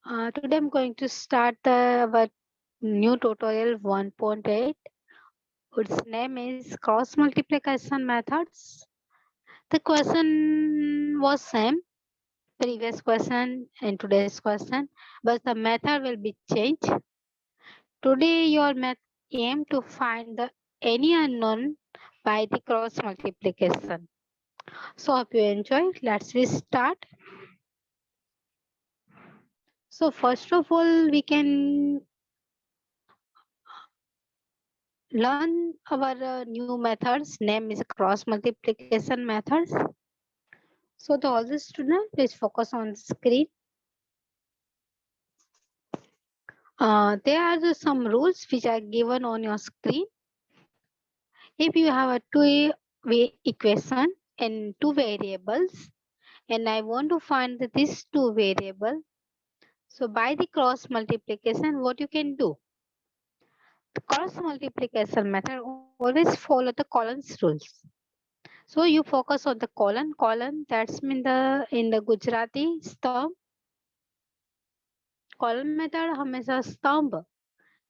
Today I'm going to start our new tutorial 1.8. Its name is cross multiplication methods. The question was same previous question and today's question, but the method will be changed. Today your math aim to find the any unknown by the cross multiplication. So hope you enjoy. Let's start. So first of all, we can learn our new methods. Name is cross multiplication methods. So the all the student, please focus on the screen. There are some rules which are given on your screen. If you have a two-way equation and two variables, and I want to find these two variable, so by the cross multiplication, what you can do? The cross multiplication method always follow the columns rules. So you focus on the column. Column that's mean the in the Gujarati stump. Column method હંમેશા સ્તંભ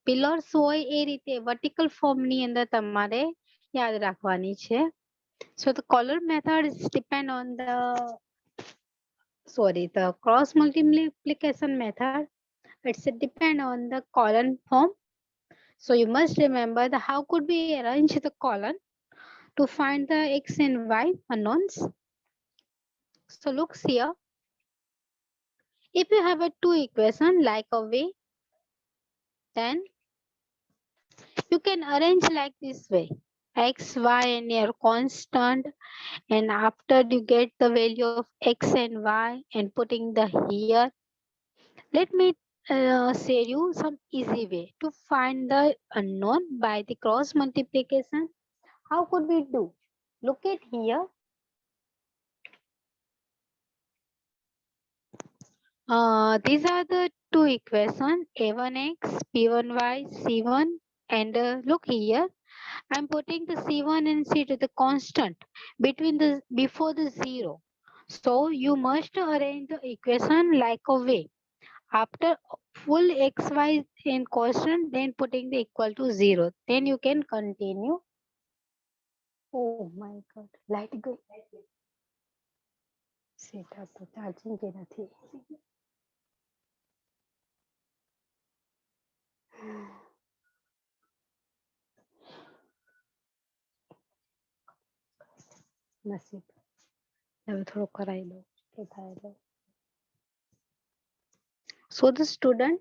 pillars હોય એ રીતે vertical form ની અંદર તમારે યાદ રાખવાની છે. So the column method is depend on the cross multiplication method. It's depend on the column form. So you must remember the how could we arrange the column to find the x and y unknowns. So look here. If you have a two equation like a way, then you can arrange like this way. X, y and your constant, and after you get the value of x and y and putting the here. Let me share you some easy way to find the unknown by the cross multiplication. How could we do? Look at here. These are the two equations a1x, b1y, c1, and look here. I'm putting the c1 and c2 the constant between the before the zero. So you must arrange the equation like a way. After full xy in constant, then putting the equal to zero. Then you can continue. Oh my god, light go. Setup to charging के નથી. નસીબ હવે થોડું કરાઈ દઉં કે થાય તો. So the student,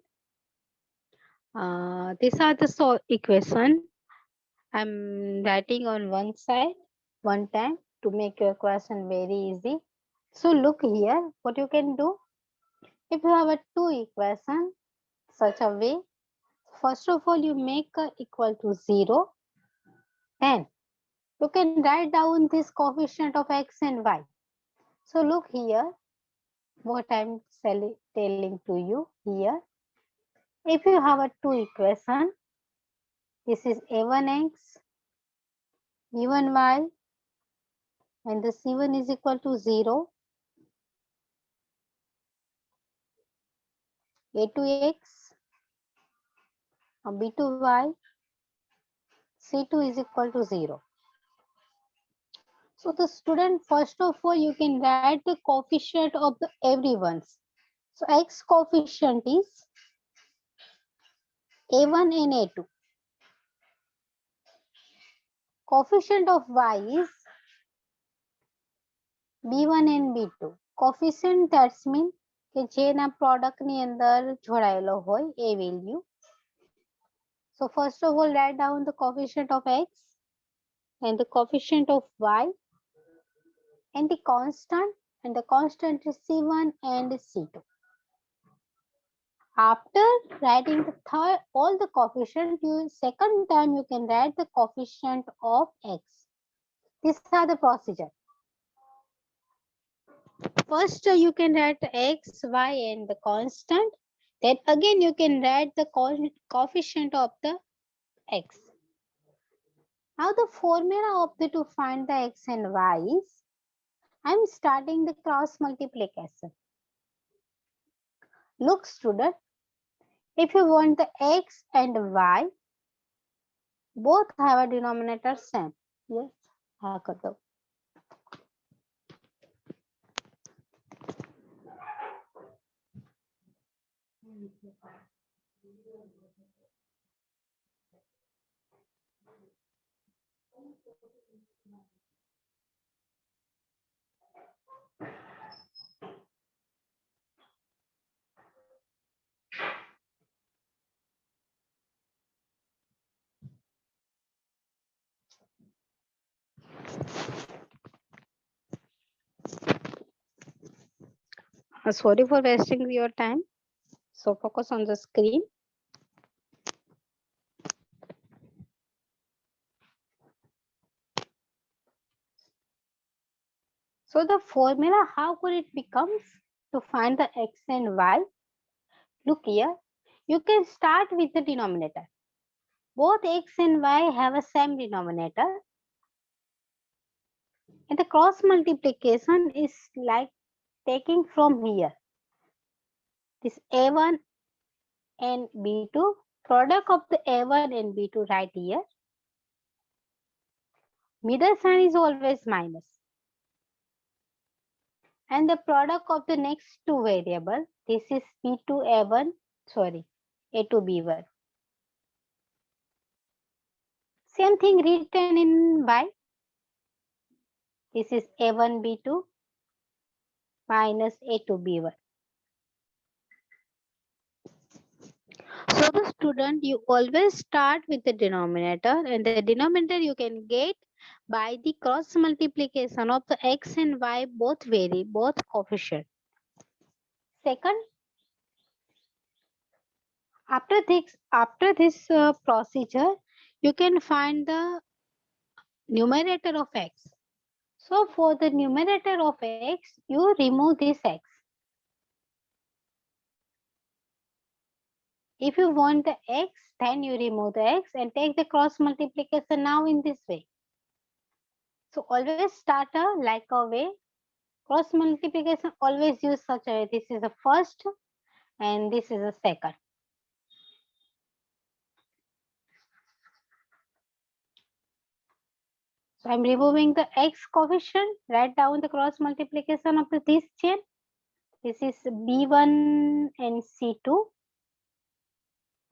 these are the equation. I'm writing on one side one time to make your question very easy. So look here, what you can do. If you have a two equation such a way, first of all you make equal to 0. Then you can write down this coefficient of x and y. So look here what I'm telling to you here. If you have a two equation, this is a1x, b1y, and the c1 is equal to 0. a2x, b2y, c2 is equal to 0. So the student, first of all, you can write the coefficient of the everyone's. So x coefficient is a1 and a2. Coefficient of y is b1 and b2. Coefficient that's mean કે જેના product ની અંદર જોડાયેલો હોય એ value. So first of all, write down the coefficient of x and the coefficient of y and the constant is c1 and c2. After writing the third all the coefficient, second time you can write the coefficient of x. These are the procedure. First you can write x, y and the constant. Then again you can write the coefficient of the x. Now the formula of to find the x and y is, I'm starting the cross multiplication. Look student, if you want the x and y, both have a denominator same. Yes, हाँ कर दो. Sorry for wasting your time. So focus on the screen. So the formula, how could it becomes to find the x and y? Look here, you can start with the denominator. Both x and y have a same denominator. And the cross multiplication is like taking from here. This a1 and b2, product of the a1 and b2 right here. Middle sign is always minus. And the product of the next two variable, this is b2a1, sorry, a2b1. Same thing written in y. This is a1b2 minus a2b1. So the student, you always start with the denominator, and the denominator you can get by the cross multiplication of the x and y, both vary, both coefficient. Second, after this procedure, you can find the numerator of x. So for the numerator of x, you remove this x. If you want the x, then you remove the x and take the cross multiplication now in this way. So always start like a way. Cross multiplication always use such a way. This is the first and this is the second. So I'm removing the x coefficient. Write down the cross multiplication of this chain. This is B1 and C2.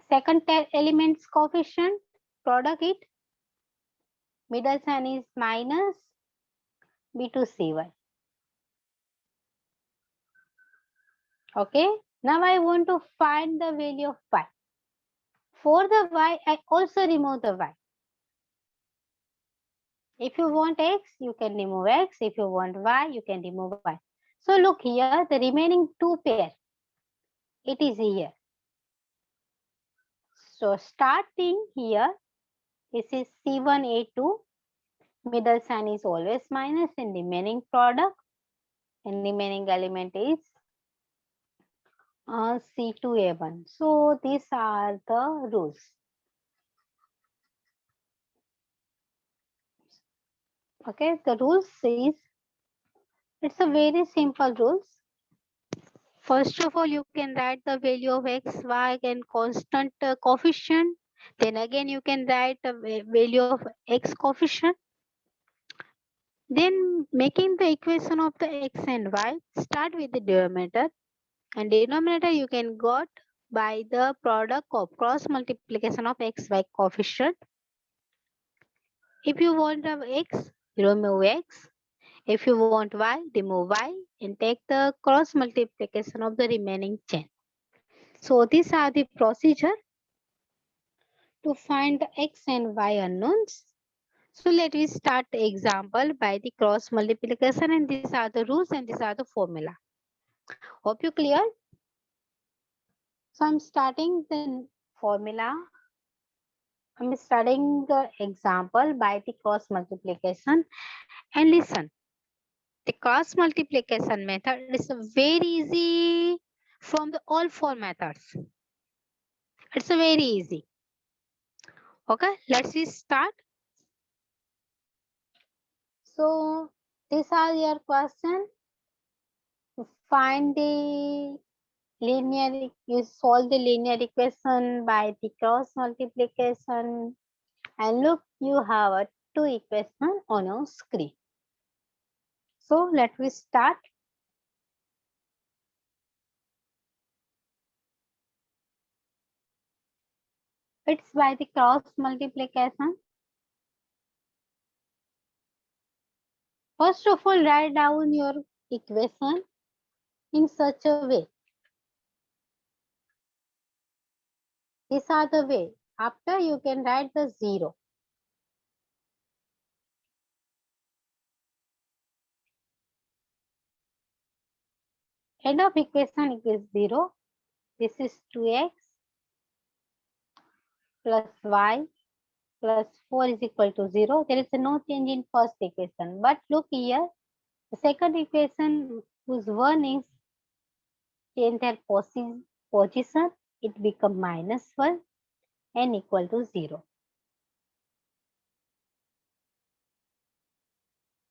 Second element's coefficient, product it. Middle sign is minus B2C1. Okay. Now I want to find the value of y. For the y, I also remove the y. If you want x, you can remove x. If you want y, you can remove y. So look here, the remaining two pair, it is here. So starting here, this is C1A2. Middle sign is always minus and remaining product and remaining element is C2A1. So these are the rules. Okay, the rules is, it's a very simple rules. First of all, you can write the value of x, y and constant coefficient. Then again, you can write the value of x coefficient. Then making the equation of the x and y, start with the denominator. And denominator you can got by the product of cross multiplication of x, y coefficient. If you want x, remove x. If you want y, remove y and take the cross multiplication of the remaining chain. So these are the procedure to find the x and y unknowns. So let me start the example by the cross multiplication, and these are the rules and these are the formula. Hope you clear? So I'm starting the formula. I'm studying the example by the cross multiplication, and listen. The cross multiplication method is very easy from the all four methods. It's a very easy. Okay, let's start. So these are your question. Find the linear, you solve the linear equation by the cross multiplication, and look, you have a two equation on your screen. So let me start. It's by the cross multiplication. First of all, write down your equation in such a way. These are the way. After you can write the 0. End of equation is 0. This is 2x plus y plus 4 is equal to 0. There is no change in first equation. But look here, the second equation whose 1 is change their position, it become minus 1 and equal to 0.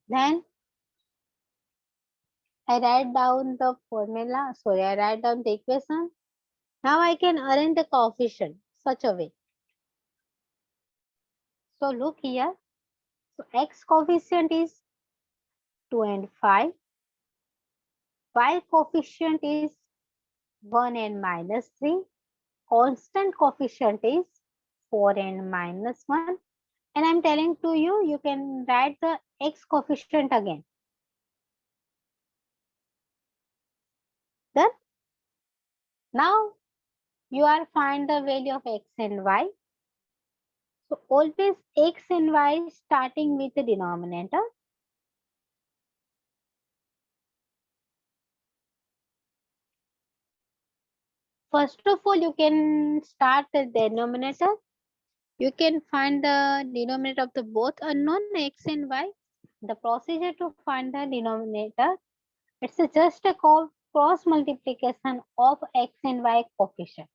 Then I write down the formula, I write down the equation. Now I can arrange the coefficient such a way. So look here, so x coefficient is 2 and 5, y coefficient is 1 and minus 3, constant coefficient is 4 and minus 1, and I'm telling to you, you can write the x coefficient again. Then now you are find the value of x and y. So always x and y starting with the denominator. First of all, you can start the denominator. You can find the denominator of the both unknown x and y. The procedure to find the denominator, it's just a cross multiplication of x and y coefficient,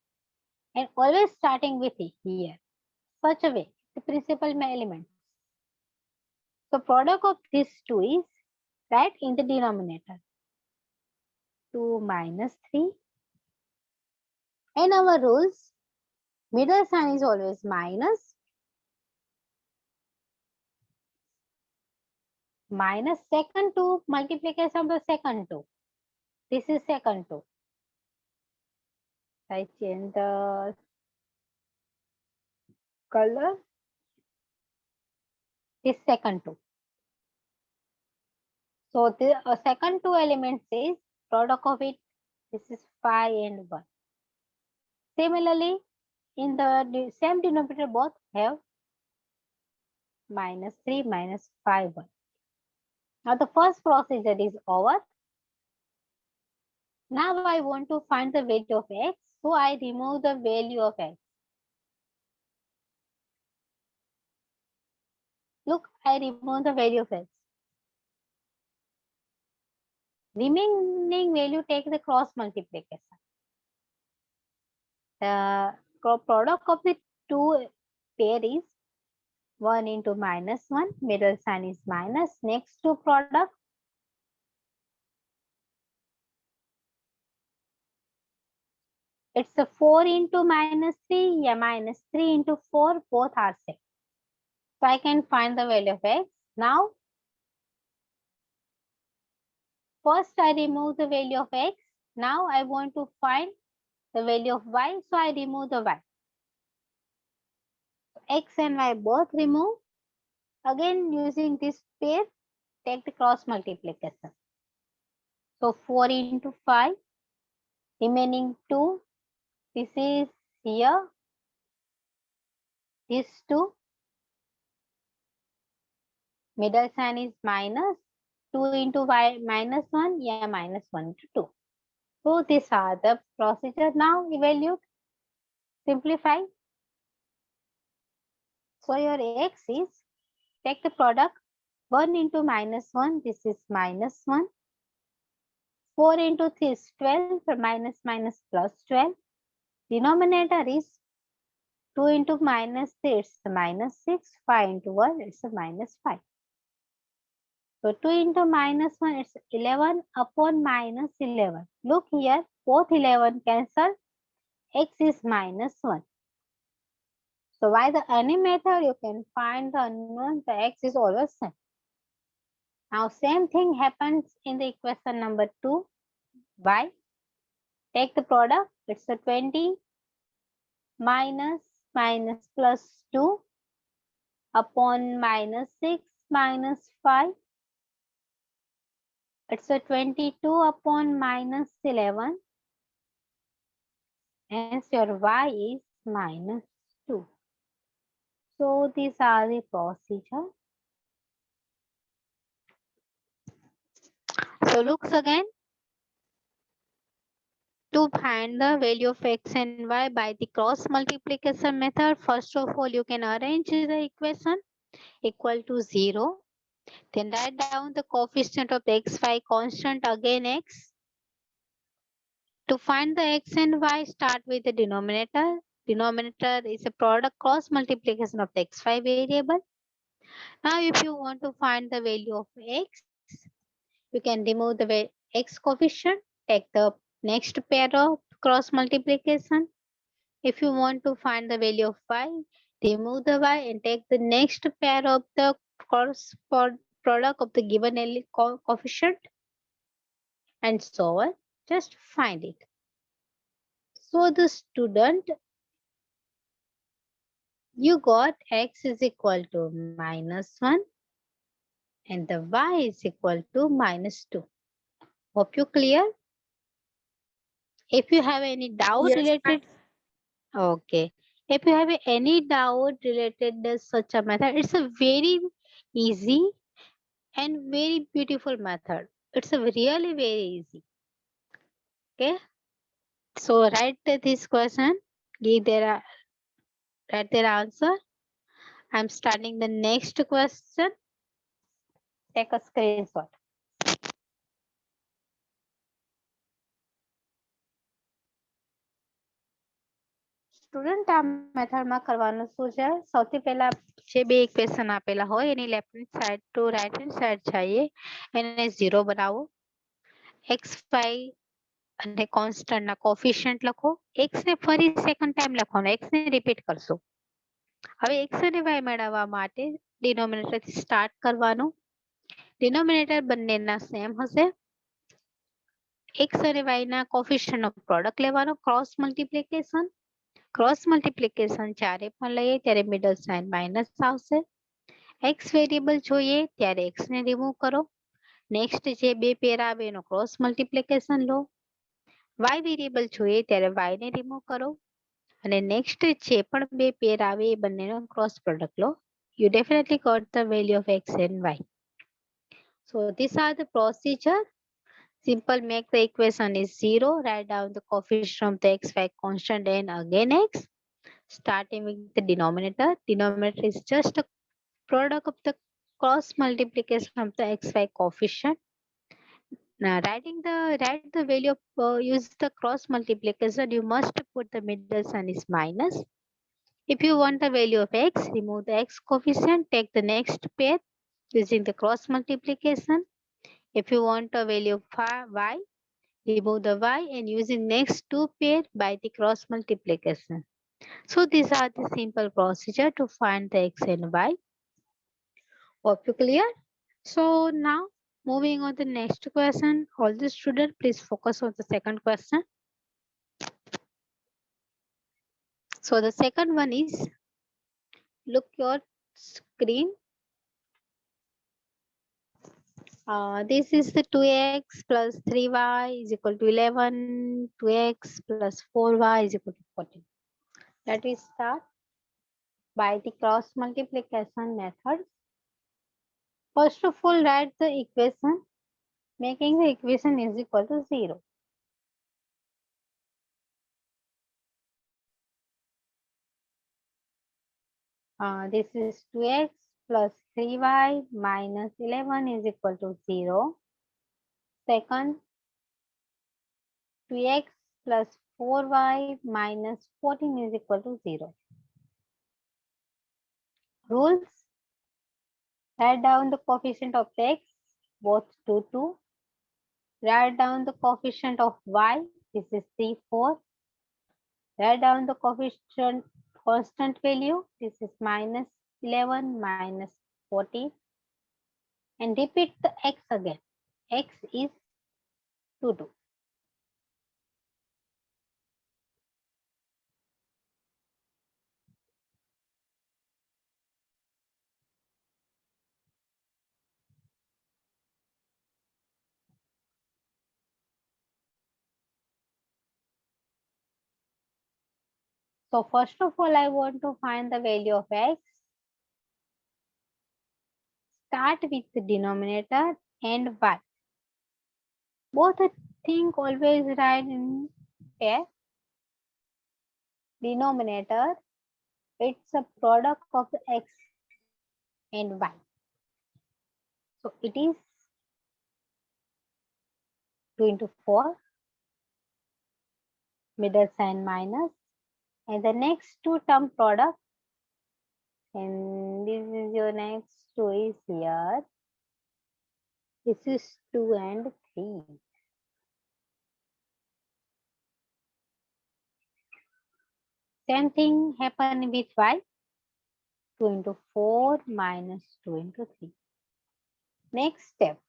and always starting with here. Such a way, the principal elements. So product of these two is right in the denominator. 2 minus 3. In our rules, middle sign is always minus. Minus second 2, multiplication of the second 2. This is second 2. I change the color. This second 2. So the second 2 elements is product of it. This is 5 and 1. Similarly, in the same denominator, both have minus 3, minus 5, 1. Now the first procedure is over. Now I want to find the value of x. So I remove the value of x. Look, I remove the value of x. Remaining value take the cross multiplication. The product of the two pair is 1 into minus 1. Middle sign is minus. Next to product, it's a 4 into minus 3. Yeah, minus 3 into 4. Both are same. So I can find the value of x. Now, first I remove the value of x. Now I want to find the value of y. So I remove the y. X and y both remove. Again, using this pair, take the cross multiplication. So 4 into 5, remaining 2. This is here. This 2. Middle sign is minus. 2 into y minus 1. Yeah, minus 1 into 2. So these are the procedure. Now evaluate. Simplify. So your x is, take the product. 1 into minus 1. This is minus 1. 4 into 3 is 12. Minus minus plus 12. Denominator is 2 into minus 3, it's minus 6. 5 into 1, it's a minus 5. So 2 into minus 1, it's 11 upon minus 11. Look here, both 11 cancel, x is -1. So by the any method you can find the unknown, the x is always same. Now same thing happens in the equation number 2. y, take the product, it's a 20 minus plus 2 upon -6 minus 5. It's a 22 upon -11. Hence your y is -2. So these are the procedure. So looks again. To find the value of x and y by the cross multiplication method, first of all you can arrange the equation equal to 0. Then write down the coefficient of the x, y constant, again x. To find the x and y, start with the denominator. Denominator is a product cross multiplication of the xy variable. Now if you want to find the value of x, you can remove the x coefficient, take the next pair of cross multiplication. If you want to find the value of y, remove the y and take the next pair of the cross product of the given coefficient, and so on. Just find it. So the student, you got x is equal to -1 and the y is equal to -2. Hope you clear? If you have any doubt Yes, related, okay. If you have any doubt related to such a method, it's a very easy and very beautiful method. It's a really very easy. Okay. So write this question, give their write their answer. I'm starting the next question. Take a screenshot. Student આ મેથડમાં કરવાનું શું છે? સૌથી પહેલા જે બે equation આપેલા હોય એની left hand side to right hand side જઈએ, એને 0 બનાવો. xy અને કોન્સ્ટન્ટના કોફિશિયન્ટ લખો. x ને ફરી સેકન્ડ ટાઈમ લખવાનો, x ને રિપીટ કરશો. હવે x અને y મેળવવા માટે ડિનોમિનેટરથી સ્ટાર્ટ કરવાનું. ડિનોમિનેટર બંનેના સેમ હશે. x અને y ના કોફિશિયન્ટનો પ્રોડક્ટ લેવાનો, ક્રોસ મલ્ટિપ્લિકેશન. ક્રોસ મલ્ટિપ્લિકેશન જ્યારે પણ લઈએ ત્યારે મિડલ સાઇન માઇનસ આવશે. x વેરિયેબલ જોઈએ ત્યારે x ને રિમૂવ કરો. નેક્સ્ટ જે બે પેર આવે એનો ક્રોસ મલ્ટિપ્લિકેશન લો. y વેરિયેબલ જોઈએ ત્યારે y ને રિમૂવ કરો અને નેક્સ્ટ જે પણ બે પેર આવે એ બંનેનો ક્રોસ પ્રોડક્ટ લો. You definitely got the value of x and y. So these are the procedure. Simple, make the equation is 0, write down the coefficient of the xy constant and again x. Starting with the denominator. Denominator is just a product of the cross multiplication of the xy coefficient. Now write the value of use the cross multiplication, you must put the middle sign is minus. If you want the value of x, remove the x coefficient, take the next pair using the cross multiplication. If you want a value of y, remove the y and using next two pair by the cross multiplication. So these are the simple procedure to find the x and y. Hope you clear? So now moving on to the next question. All the students please focus on the second question. So the second one is, look your screen. This is the 2x plus 3y is equal to 11, 2x plus 4y is equal to 14. Let us start by the cross multiplication method. First of all, write the equation, making the equation is equal to 0. This is 2x plus 3y minus 11 is equal to 0. Second, 2x plus 4y minus 14 is equal to 0. Rules. Write down the coefficient of x, both 2, 2. Write down the coefficient of y, This is 3, 4. Write down the coefficient constant value. This is minus 11 minus 14. And repeat the x again. X is 2, 2. So first of all, I want to find the value of x. Start with the denominator and y. Both things always write in pair. Denominator, it's a product of the x and y. So it is 2 into 4, middle sign minus, and the next two term product, and this is your next 2 is here. This is 2 and 3. Same thing happen with y. 2 into 4 minus 2 into 3. Next step.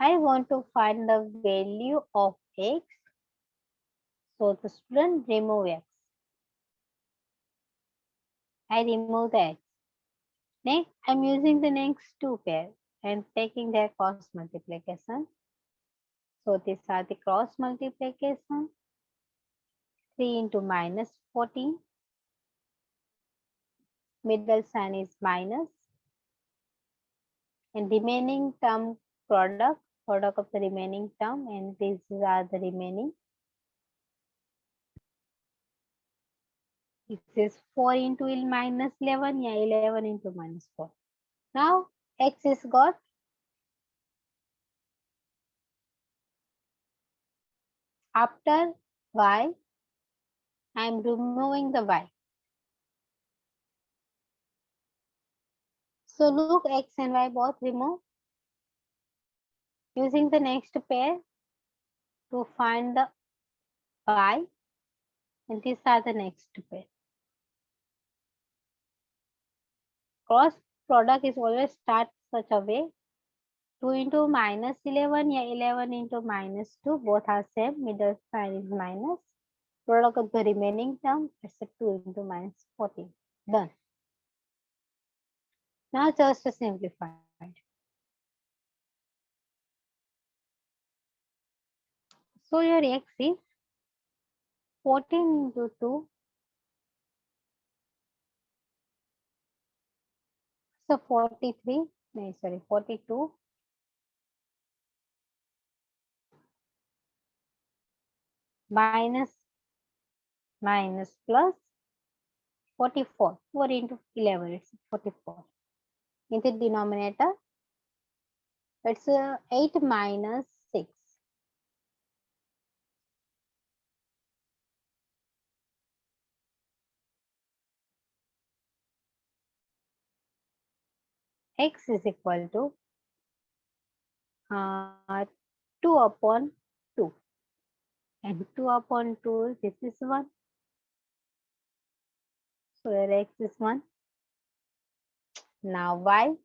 I want to find the value of x. So the student remove x. I remove the x. Next, I'm using the next two pair and taking their cross multiplication. So these are the cross multiplication. 3 into minus 14. Middle sign is minus. And remaining term product of the remaining term, and these are the remaining. It is 4 into minus 11, yeah, 11 into minus 4. Now x is got. After y, I am removing the y. So look, x and y both remove. Using the next pair to find the y, and these are the next pair. Cross product is always start such a way. 2 into minus 11, yeah, 11 into minus 2, both are same, middle sign is minus. Product of the remaining term, it's a 2 into minus 14. Done. Now just simplified. So your x is 14 into 2. So 43, no, sorry, 42. Minus plus 44. 4 into 11, it's 44. In the denominator, it's 8 minus 6. X is equal to 2 upon 2. And 2 upon 2, this is 1. So your x is 1. Now y.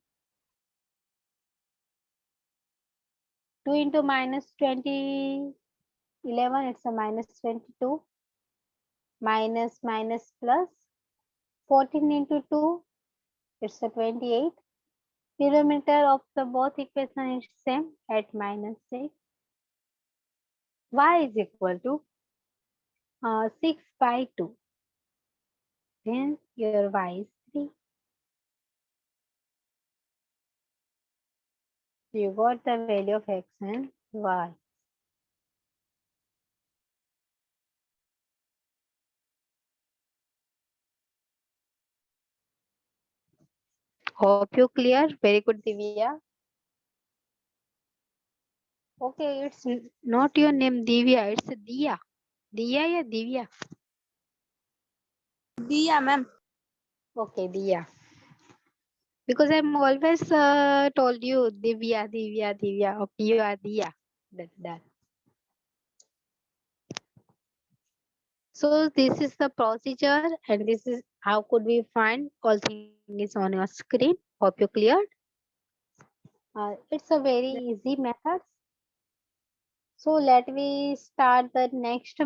2 into minus 20, 11, it's a minus 22. Minus plus 14 into 2, it's a 28. Denominator of the both equations is same at minus 6. Y is equal to 6 by 2. Then your y is 3. You got the value of x and y. Hope you clear. Very good, Divya. Okay, it's not your name Divya, it's Diya. Diya ya Divya? Diya, ma'am. Okay, Diya. Because I'm always told you Divya. Okay, you are Diya. That. So this is the procedure and this is how could we find all things on your screen. Hope you cleared. It's a very easy method. So let me start the next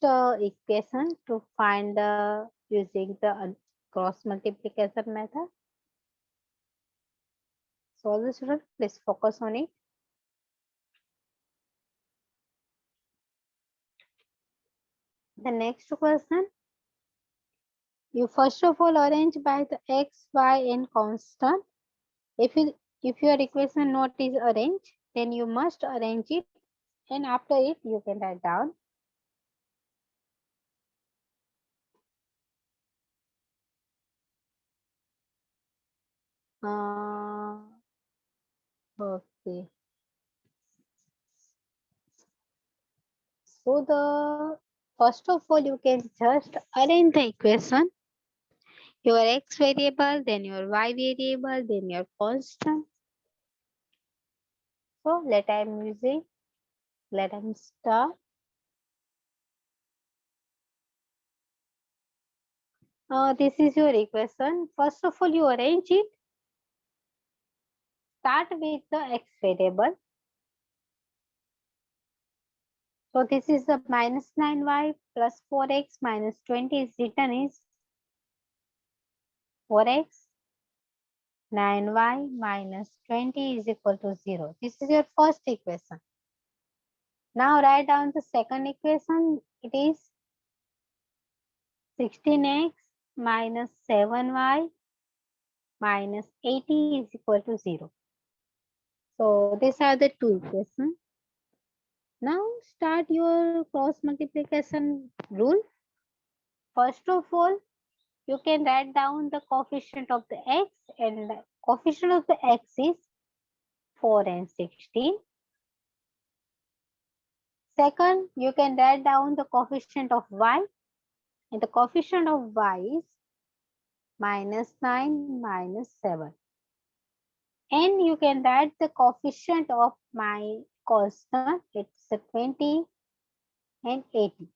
equation to find the using the cross multiplication method. So all the students, please focus on it. The next question, you first of all arrange by the x, y and constant. If you if your equation not is arranged, then you must arrange it, and after it you can write down. Uh, okay. So the first of all you can just arrange the equation. Your x variable, then your y variable, then your constant. So let I'm start. This is your equation. First of all, you arrange it. Start with the x variable. So this is the minus 9y plus 4x minus 20 is written is 4x 9y minus 20 is equal to 0. This is your first equation. Now write down the second equation. It is 16x minus 7y minus 80 is equal to 0. So these are the two equations. Now start your cross multiplication rule. First of all, you can write down the coefficient of the x, and the coefficient of the x is 4 and 16. Second, you can write down the coefficient of y, and the coefficient of y is minus 9 minus 7. And you can write the coefficient of my constant, it's 20 and 80.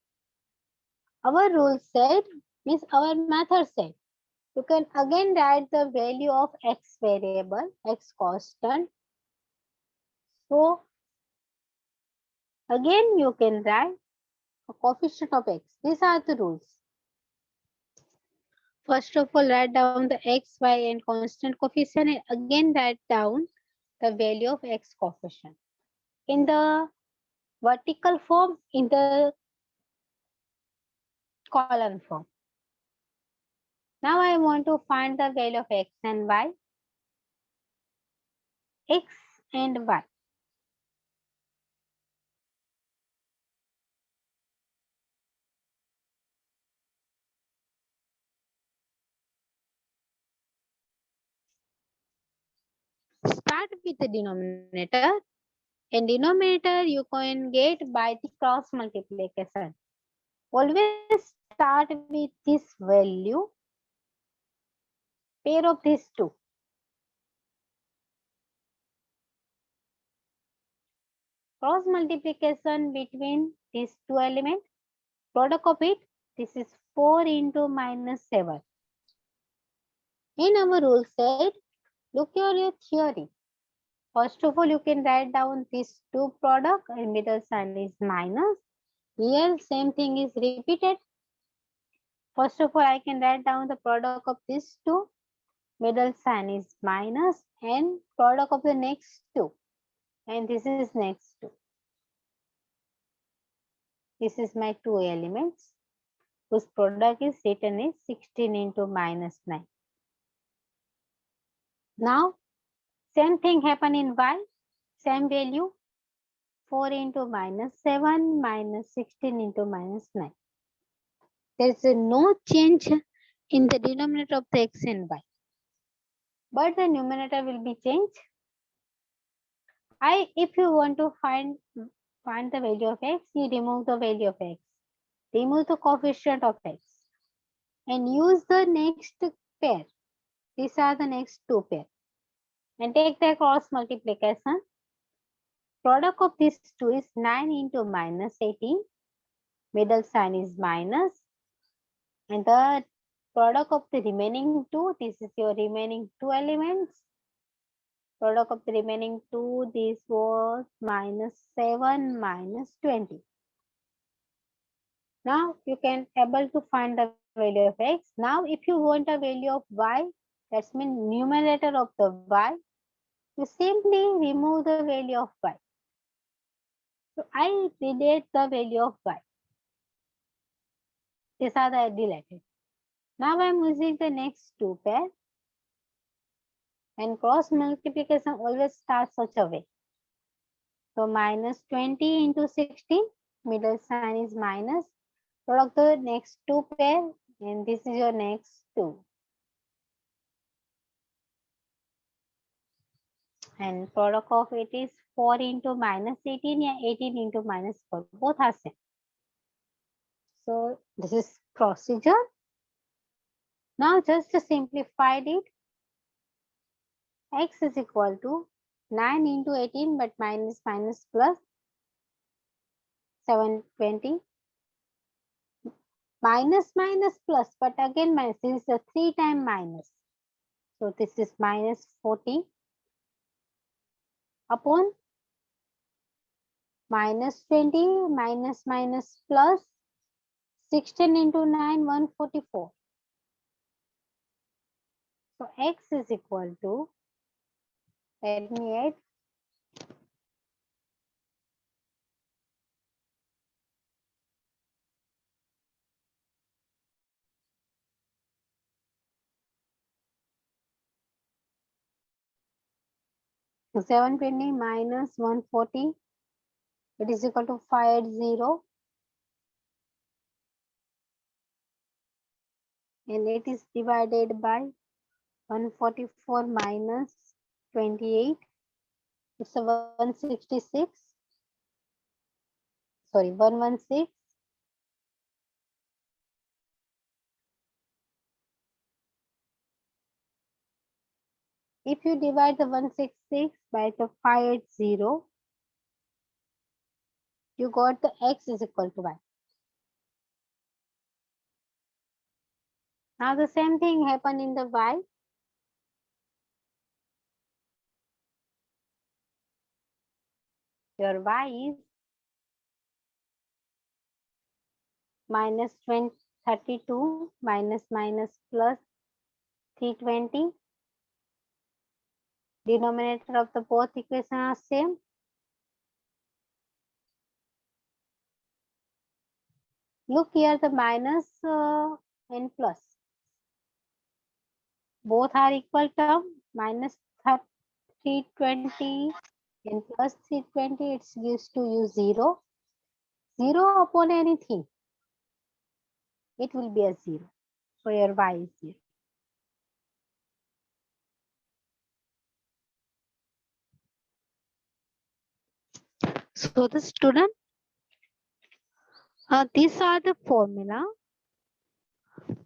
Our rule said, means our method said, you can again write the value of x variable, x constant. So again you can write a coefficient of x. These are the rules. First of all, write down the x, y and constant coefficient, and again write down the value of x coefficient. In the vertical form, in the column form. Now I want to find the value of x and y. X and y. Start with the denominator, and denominator you can get by the cross multiplication. Always start with this value, pair of these two. Cross multiplication between these two elements, product of it, this is 4 into minus 7. In our rule said, look at your theory. First of all, you can write down these two product and middle sign is minus. Here same thing is repeated. First of all, I can write down the product of these two. Middle sign is minus and product of the next two. And this is next two. This is my two elements whose product is written is 16 into minus 9. Now, same thing happen in y. Same value 4 into minus 7 minus 16 into minus 9. There is no change in the denominator of the x and y. But the numerator will be changed. If you want to find the value of x, you remove the value of x. Remove the coefficient of x. And use the next pair. These are the next two pairs. And take the cross multiplication. Product of these two is 9 into minus 18. middle sign is minus, and the product of the remaining two, this is your remaining two elements. Product of the remaining two, this was minus 7 minus 20. Now you can able to find the value of x. Now if you want a value of y, that's mean numerator of the y, you simply remove the value of y. So I delete the value of y. These are the deleted. Now I am using the next two pair, and cross multiplication always starts such a way. So minus 20 into 16, middle sign is minus. Product the next two pair, and this is your next two. And product of it is 4 into minus 18, yeah, 18 into minus 4. Both are same. So this is procedure. Now just to simplify it, x is equal to 9 into 18, but minus minus plus 720. Minus minus plus, but again minus, this is a 3 time minus. So this is minus 40 upon minus 20 minus minus plus 16 into 9, 144. So x is equal to, let me add, so 720 minus 140, it is equal to 580, and it is divided by 144 minus 28, it's a 166, sorry, 116. If you divide the 166 by the 580, you got the x is equal to y. Now the same thing happened in the y. Your y is minus 32 minus minus plus 320. Denominator of the both equations are same. Look here, the minus and plus. Both are equal term. Minus 320 and plus 320, it gives to you 0. 0 upon anything, it will be a 0. So your y is 0. So the student, these are the formula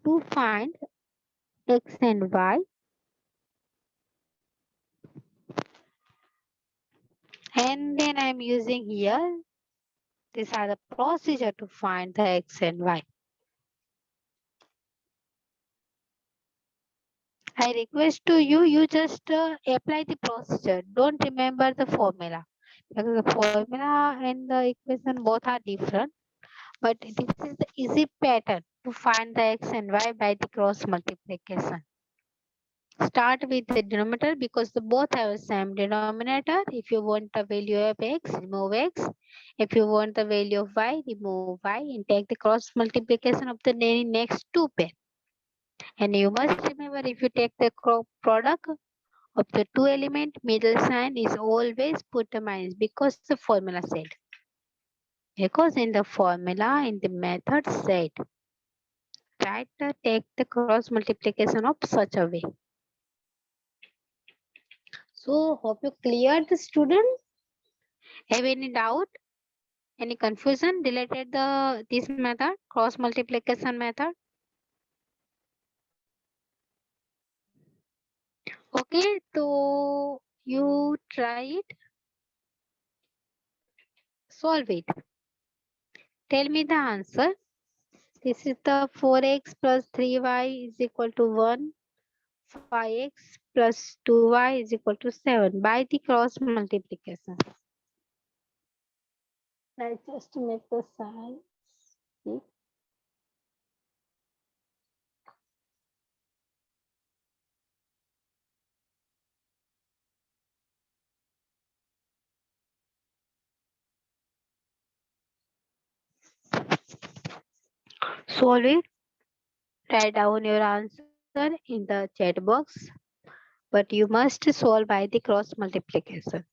to find x and y. And then I'm using here, these are the procedure to find the x and y. I request to you, you just apply the procedure. Don't remember the formula. Because the formula and the equation both are different. But this is the easy pattern to find the x and y by the cross multiplication. Start with the denominator because the both have the same denominator. If you want the value of x, remove x. If you want the value of y, remove y and take the cross multiplication of the next two pair. And you must remember, if you take the product of the two element, middle sign is always put a minus because the formula said. Because in the formula, in the method said, try to take the cross multiplication of such a way. So hope you cleared the student. Have any doubt? Any confusion related the this method, cross multiplication method? Okay, so you try it, solve it. Tell me the answer. This is the 4x plus 3y is equal to 1. 5x plus 2y is equal to 7 by the cross multiplication. Let's just make the sign. See? Solve it. Write down your answer in the chat box, but you must solve by the cross multiplication.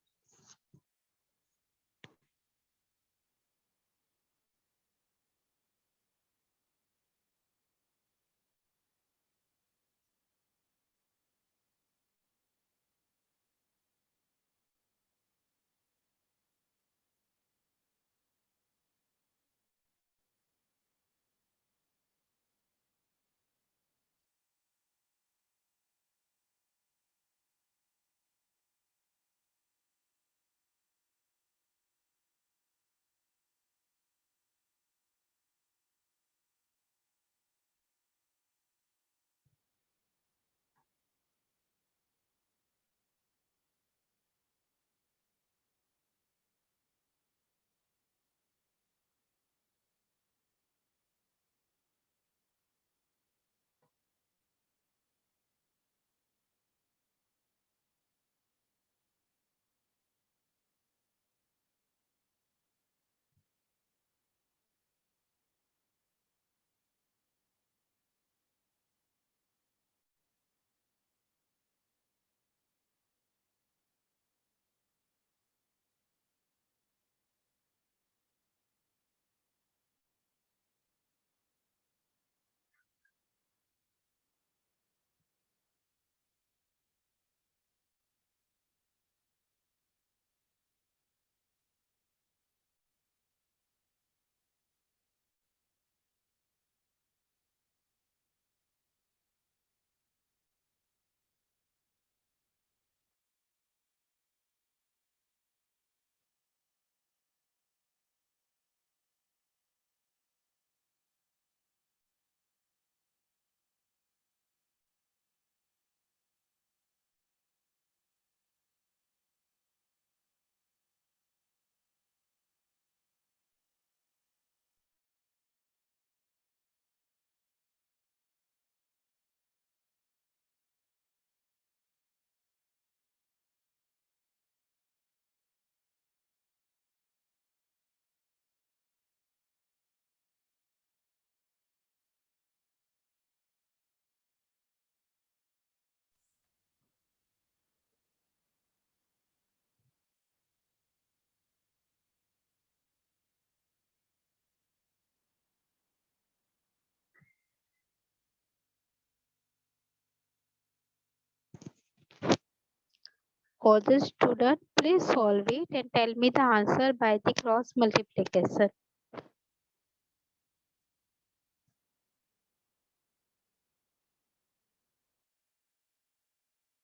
All the student, please solve it and tell me the answer by the cross multiplication.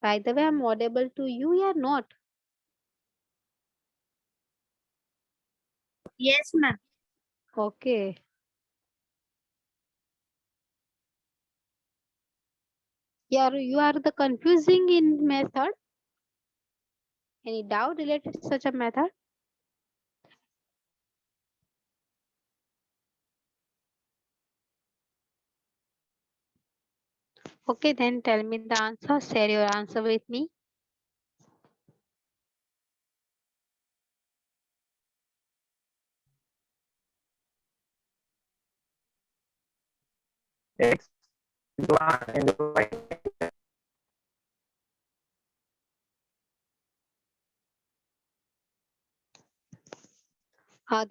By the way, I'm audible to you. You are not. Yes, ma'am. Okay. You are the confusing in method. Any doubt related to such a method? Okay, then tell me the answer. Share your answer with me. X into R and Y.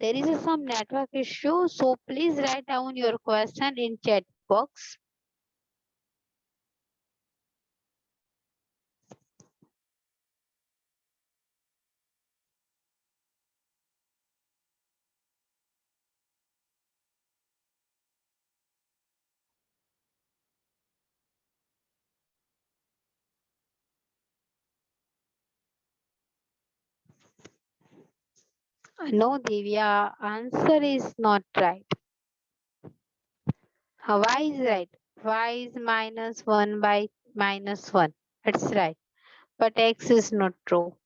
There is some network issue, so please write down your question in chat box. No, Divya, answer is not right. Y is right. Y is minus 1 by minus 1. It's right. But X is not true.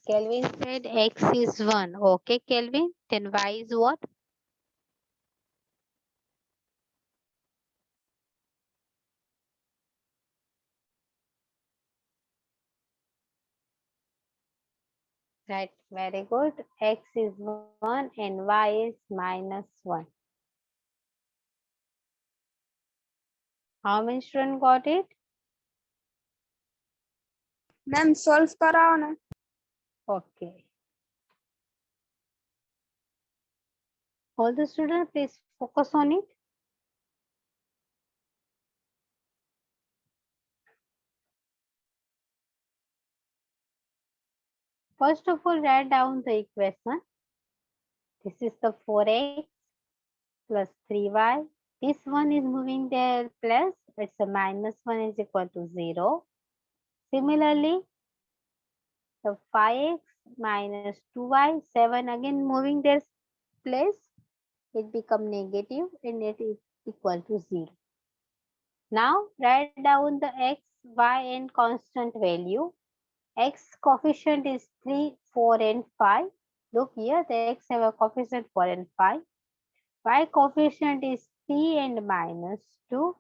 Kelvin said X is 1. Okay, Kelvin. Then Y is what? Right. Very good. X is 1 and Y is minus 1. How many students got it? Ma'am solve कराओ ना. Okay. All the students, please focus on it. First of all, write down the equation. This is the 4x plus 3y. This one is moving there plus, it's a minus 1 is equal to 0. Similarly, the 5x minus 2y, 7 again moving their place, it become negative and it is equal to 0. Now write down the x, y and constant value. X coefficient is 3, 4 and 5. Look here, the x have a coefficient 4 and 5. Y coefficient is 3 and minus 2.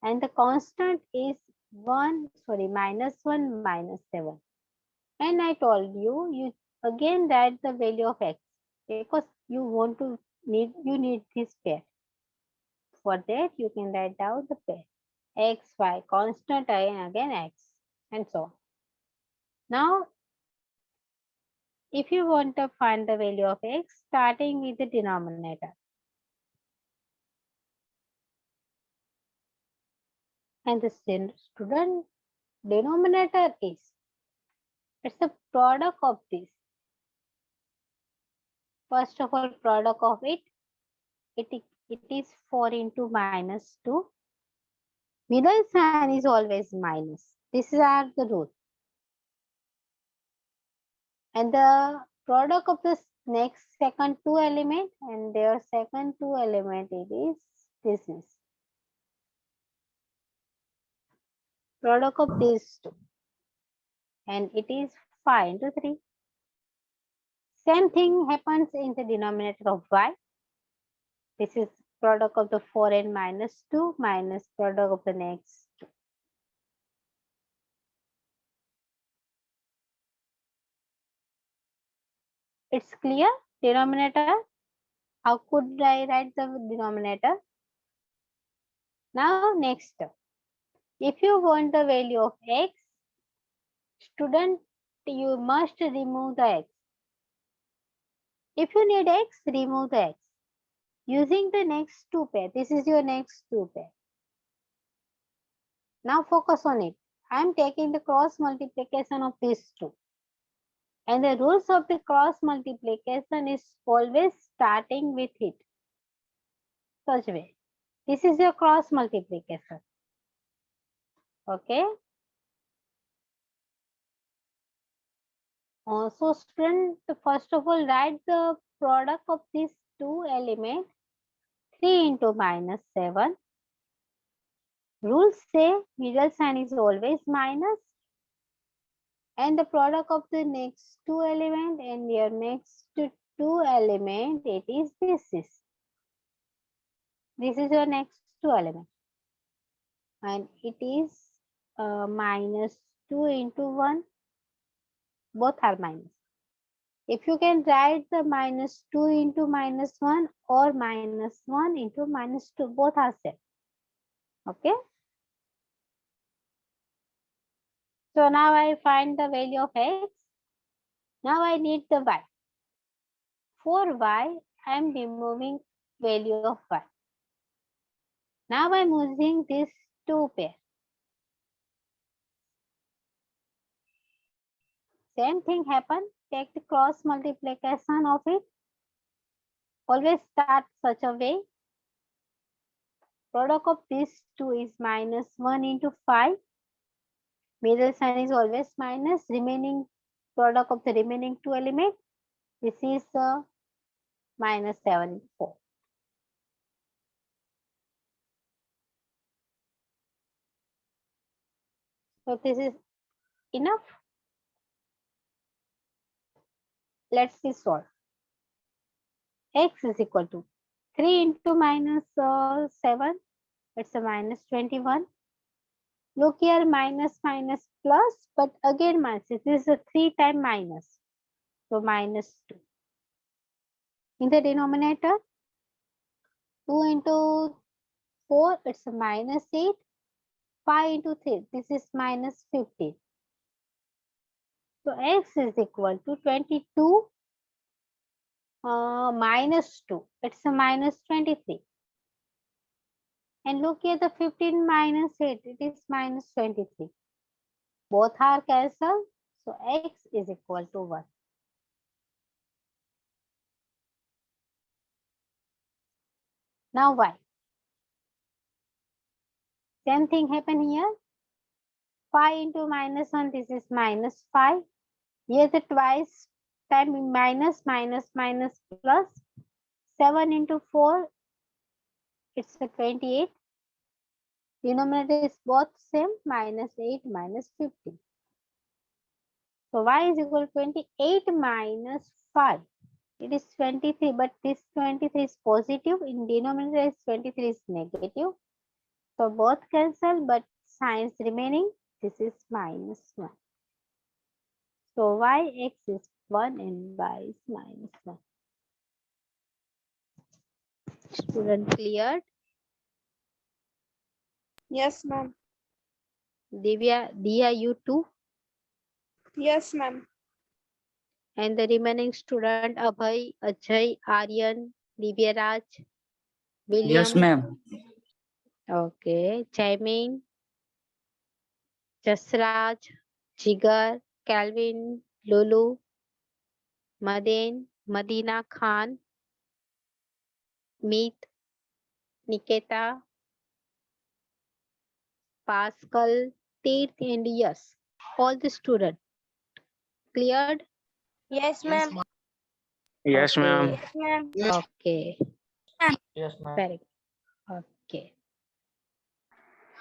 And the constant is minus 1, minus 7. And I told you, you again write the value of x because you need this pair. For that, you can write down the pair x, y, constant and again x, and so on. Now, if you want to find the value of x, starting with the denominator. And the student denominator is, it's the product of this. First of all, product of it is 4 into minus 2. Middle sign is always minus. This is the rule. And the product of the next second two element and their second two element this is. Product of these two. And it is 5 into 3. Same thing happens in the denominator of y. This is product of the 4 and minus 2 minus product of the next 2. It's clear? Denominator. How could I write the denominator? Now next. If you want the value of x, student, you must remove the x. If you need x, remove the x. Using the next two pair. This is your next two pair. Now focus on it. I am taking the cross multiplication of these two. And the rules of the cross multiplication is always starting with it. Such way. This is your cross multiplication. Okay. So student, first of all, write the product of these two elements. 3 into minus 7. Rules say middle sign is always minus. And the product of the next two element and your next two element, it is this. This is your next two element. And it is minus 2 into 1. Both are minus. If you can write the minus 2 into minus 1 or minus 1 into minus 2, both are same. Okay. So now I find the value of x. Now I need the y. For y, I am removing value of y. Now I am using this two pair. Same thing happen. Take the cross multiplication of it. Always start such a way. Product of these two is minus 1 into 5. Middle sign is always minus. Remaining product of the remaining two elements. This is minus 7 into 4. So this is enough. Let's see solve. X is equal to 3 into minus 7. It's a minus 21. Look here, minus minus plus, but again minus. This is a 3 times minus. So minus 2. In the denominator, 2 into 4, it's a minus 8. 5 into 3, this is minus 15. So x is equal to 22 minus 2. It's a minus 23. And look here, the 15 minus 8, it is minus 23. Both are cancelled. So x is equal to 1. Now y. Same thing happen here. 5 into minus 1, this is minus 5. Here the twice time minus minus plus. 7 into 4, it's a 28. Denominator is both same, minus 8 minus 50. So y is equal to 28 minus 5. It is 23, but this 23 is positive. In denominator is 23 is negative. So both cancel, but signs remaining. This is minus 1. So yx is 1 and y is minus 1. Student cleared? Yes, ma'am. Divya, you too? Yes, ma'am. And the remaining student Abhay, Ajay, Aryan, Divya Raj, William. Yes, ma'am. Okay. Jaimin, Jasraj, Jigar, Calvin, Lulu, Maden, Madina Khan, Meet, Nikita, Pascal, Tirth, and yes, all the students. Cleared? Yes, ma'am. Yes, ma'am. Okay. Yes, ma'am. Okay. Yes, ma'am. Very good. Okay.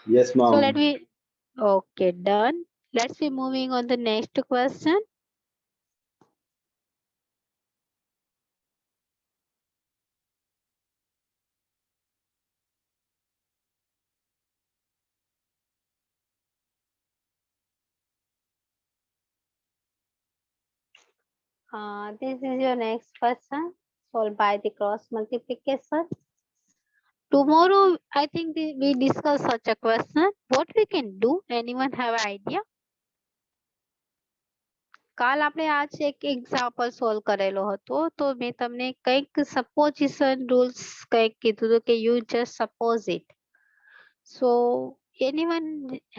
Yes, So ma'am. let me. Okay, done. Let's be moving on the next question. This is your next question. Solved by the cross multiplication. Tomorrow, I think we discuss such a question. What we can do? Anyone have idea? કાલ આપણે આજ એક example solve કરેલો હતો તો મેં તમને કંઈક સપોઝિશન રૂલ્સ કંઈક કીધું હતું કે you just suppose it so anyone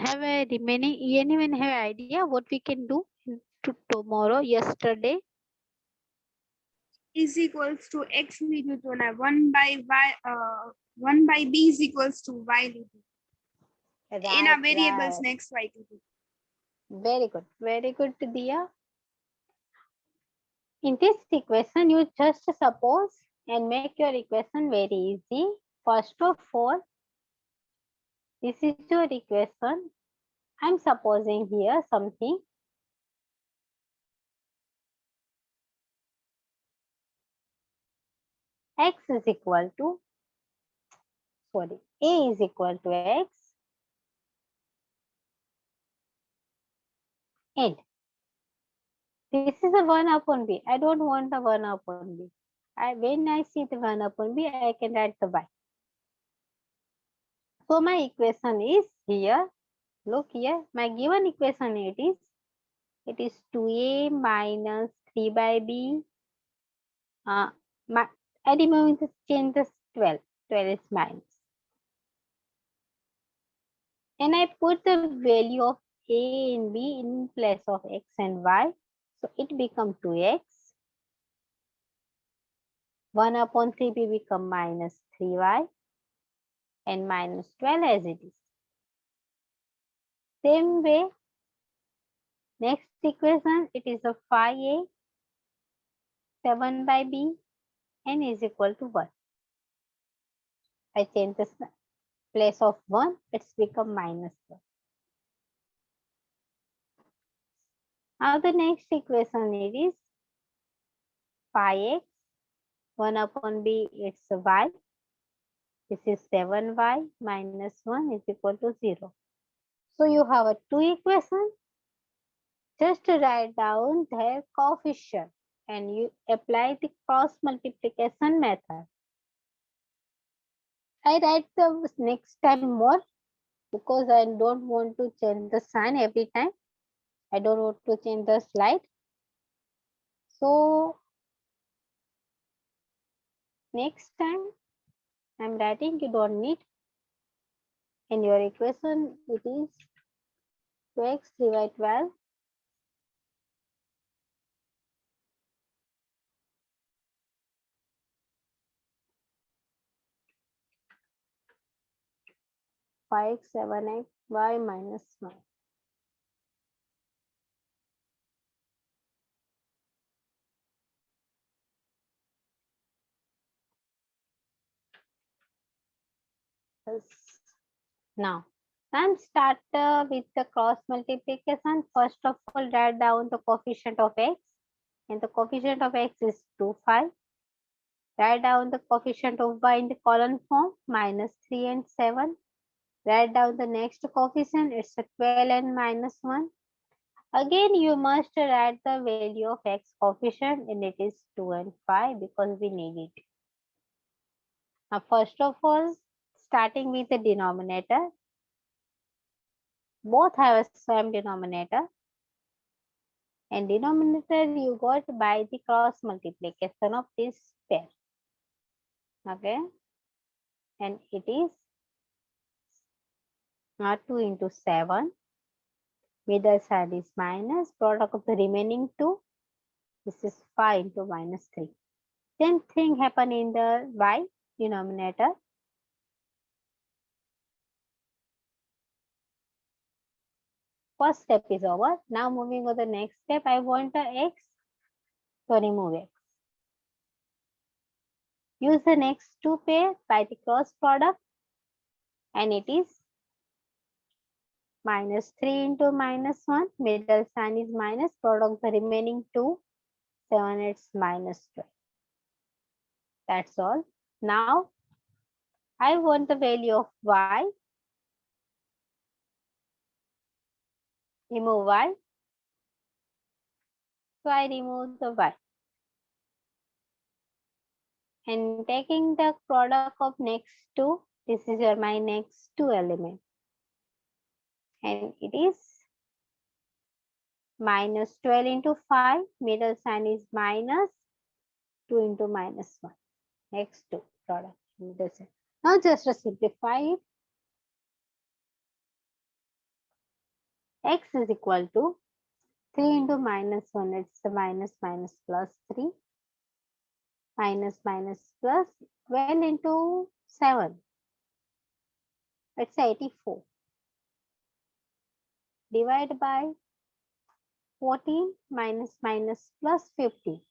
have a remaining anyone have idea what we can do to tomorrow yesterday Is equals to x equal to 1 by y. 1 by b is equals to y. In our variables next y. very good Diya. In this equation you just suppose and make your equation very easy. First of all, this is your equation. I'm supposing here something. X is equal to, sorry, A is equal to X and this is a 1 upon B. I don't want the 1 upon B. When I see the 1 upon B, I can write the Y. So my equation is here. Look here, my given equation it is 2A minus 3 by B. I remove this, change this 12. 12 is minus. And I put the value of A and B in place of X and Y. So it becomes 2X 1 upon 3b become minus 3y and minus 12 as it is. Same way, next equation, it is a 5a 7 by b n is equal to 1. I change this place of 1, it's become minus 1. Now the next equation it is 5x 1 upon b, it's a y. This is 7y minus 1 is equal to 0. So you have a two equations. Just write down their coefficient and you apply the cross multiplication method. I write the next time more because I don't want to change the sign every time. I don't want to change the slide. So next time I'm writing, you don't need. In your equation, it is 2x 3 by 12 5x 7x y minus 1. Now, I'm start with the cross multiplication. First of all, write down the coefficient of x, and the coefficient of x is 2, 5. Write down the coefficient of y in the column form, minus 3 and 7. Write down the next coefficient, it's a 12 and minus 1. Again, you must write the value of x coefficient, and it is 2 and 5 because we need it. Now, first of all, starting with the denominator, both have a same denominator, and denominator you got by the cross multiplication of this pair. Okay, and it is 2 into 7. Middle side is minus, product of the remaining 2. This is 5 into minus 3. Same thing happen in the y denominator. First step is over. Now moving on the next step, I want the x, so remove x. Use the next two pair by the cross product, and it is minus 3 into minus 1. Middle sign is minus, product the remaining 2. 7, it's minus 12. That's all. Now I want the value of y. Remove y. So I remove the y. And taking the product of next two, this is my next two element. And it is minus 12 into 5. Middle sign is minus 2 into minus 1. Next two product. Now just to simplify it. X is equal to 3 into minus 1. It's the minus minus plus 3. Minus minus plus 12 into 7. It's 84. Divide by 14 minus minus plus 50.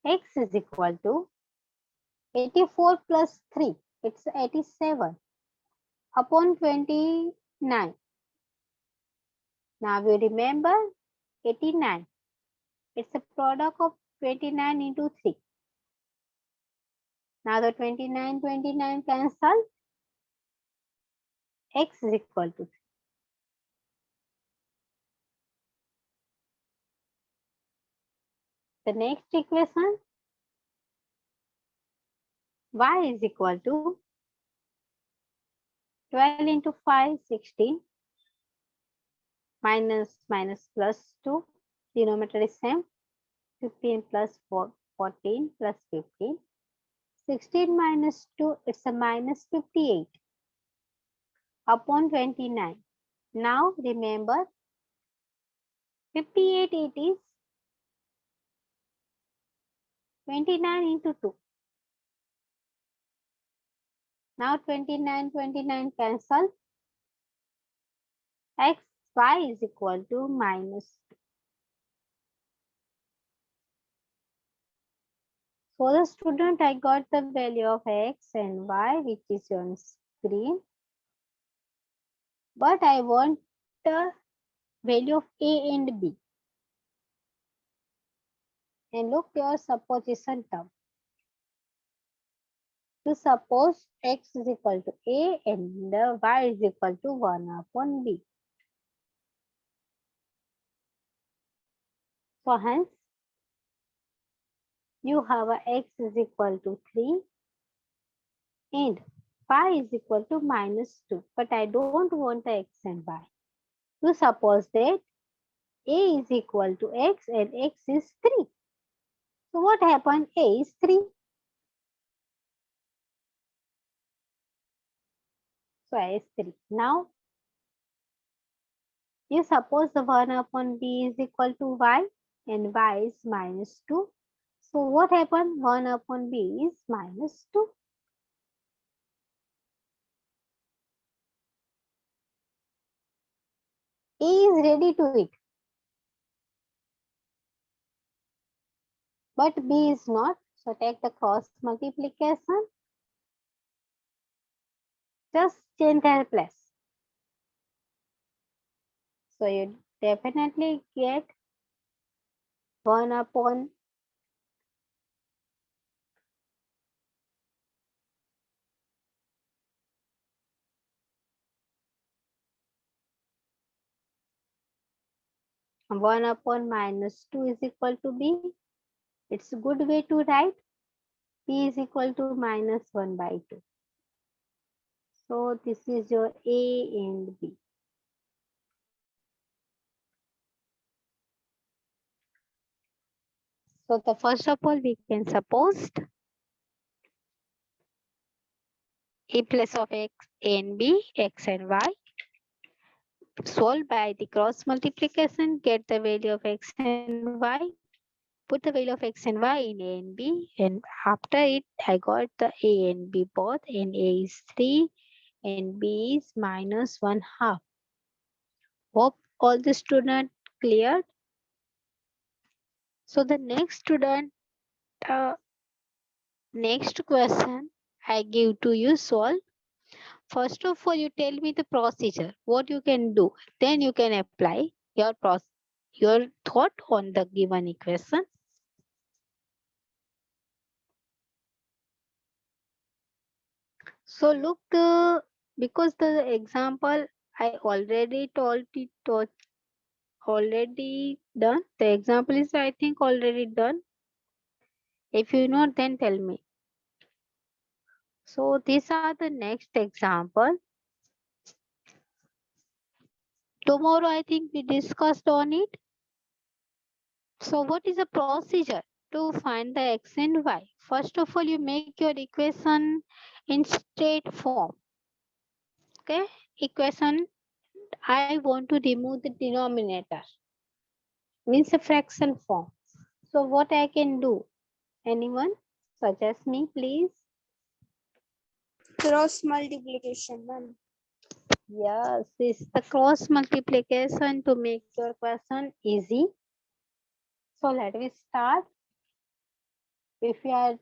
X is equal to 84 plus 3. It's 87 upon 29. Now you remember 89. It's a product of 29 into 3. Now the 29 cancel. X is equal to 3. The next equation, y is equal to 12 into 5, 16. Minus minus plus 2. Denominator is same. 15 plus 4, 14 plus 15. 16 minus 2, it's a minus 58 upon 29. Now remember 58 it is 29 into 2. Now 29 cancel. X, y is equal to minus 2. So the student, I got the value of X and Y which is on screen. But I want the value of A and B. And look your supposition term. To suppose X is equal to A and Y is equal to 1 upon B. So hence, you have a X is equal to 3 and Y is equal to minus 2. But I don't want the X and Y. To suppose that A is equal to X and X is 3. So what happened? A is 3. So A is 3. Now, you suppose the 1 upon B is equal to Y and Y is minus 2. So what happened? 1 upon B is minus 2. A is ready to eat. But B is not. So take the cross multiplication. Just change their place. So you definitely get 1 upon minus 2 is equal to B. It's a good way to write. B is equal to minus 1 by 2. So this is your A and B. So the first of all, we can suppose A plus of X and B, X and Y. Solve by the cross multiplication, get the value of X and Y. Put the value of X and Y in A and B. And after it, I got the A and B both. And A is 3 and B is minus 1/2. Hope all the student cleared. So the next student, next question I give to you solve. First of all, you tell me the procedure, what you can do. Then you can apply your thought on the given equation. So look, because the example I already already done. The example is I think already done. If you know, then tell me. So these are the next example. Tomorrow I think we discussed on it. So what is the procedure to find the X and Y? First of all, you make your equation in straight form. Okay, equation, I want to remove the denominator, means a fraction form. So what I can do? Anyone suggest me, please? Cross multiplication, ma'am. Yes, it's the cross multiplication to make your question easy. So let me start. If you are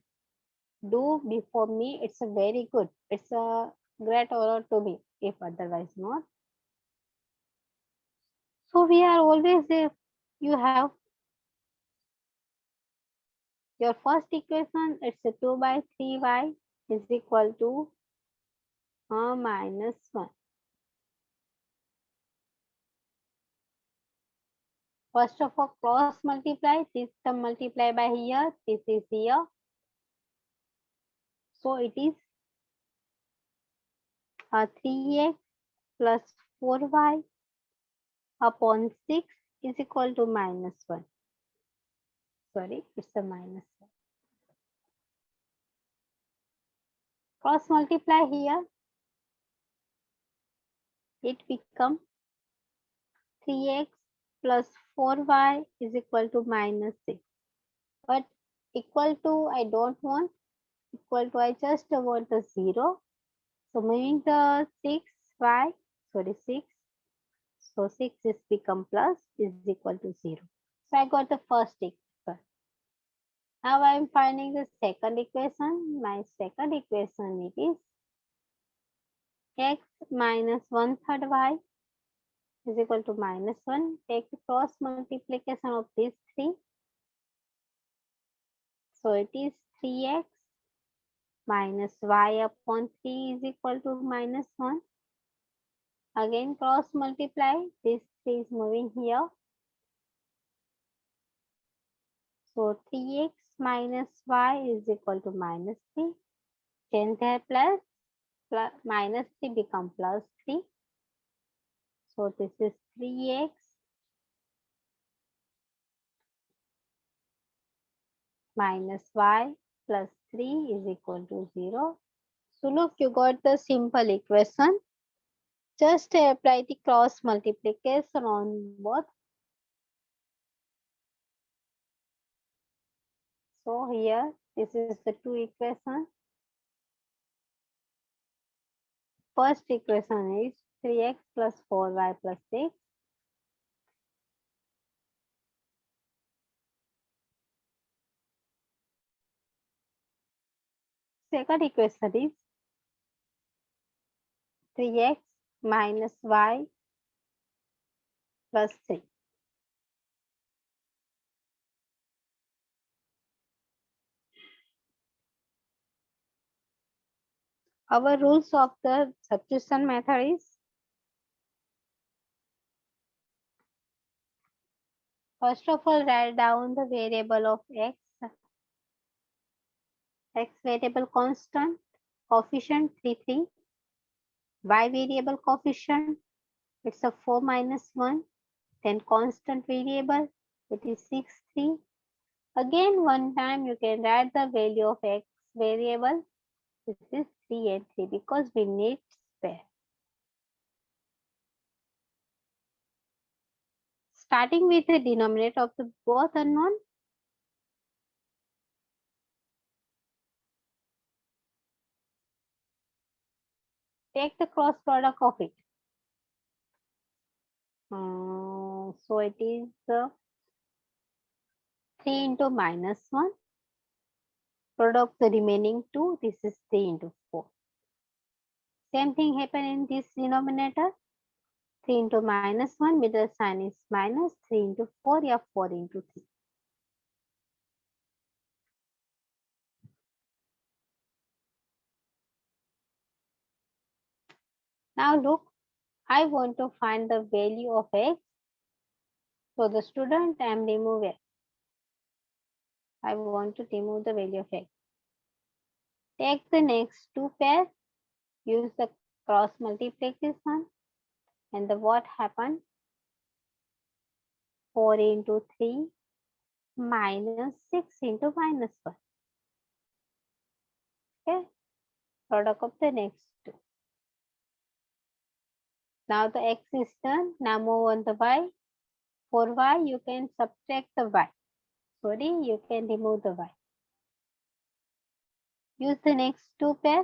do before me, it's a very good. It's a great honor to me, if otherwise not. So we are always there. You have your first equation, it's a 2 by 3y is equal to minus 1. First of all, cross multiply. This term multiply by here. This is here. So it is 3x plus 4y upon 6 is equal to minus 1. Sorry, it's a minus 1. Cross multiply here. It becomes 3x plus 4y is equal to minus 6. But Equal to, I don't want. Equal to, I just want the 0. So moving the 6y, sorry 6. So 6 is become plus is equal to 0. So I got the first equation. Now I am finding the second equation. My second equation it is x minus 1/3 y is equal to -1. Take the cross multiplication of these three. So it is 3x minus y upon 3 is equal to -1. Again cross multiply. This 3 is moving here. So 3x minus y is equal to -3. Change there plus -3 become +3. So this is 3x minus y plus 3 is equal to 0. So look, you got the simple equation. Just apply the cross multiplication on both. So here, this is the two equations. First equation is 3x plus 4y plus 6. Second equation is 3x minus y plus 3. Our rules of the substitution method is first of all write down the variable of x variable constant coefficient 3 3, y variable coefficient it's a 4 minus 1, then constant variable it is 6 3. Again one time you can write the value of x variable, this is 3 and 3 because we need spare. Starting with the denominator of the both unknown, take the cross product of it. So it is 3 into -1. Product the remaining 2. This is 3 into 4. Same thing happen in this denominator. 3 into -1. Middle sign is minus. 3 into 4. Yeah, 4 into 3. Now look, I want to find the value of x. So the student I am remove x. I want to remove the value of x. Take the next two pairs. Use the cross multiplication. And the what happened? 4 into 3 minus 6 into -1. Okay. Product of the next two. Now the x is done. Now move on the y. For y, you can subtract the y. Sorry, you can remove the y. Use the next two pair.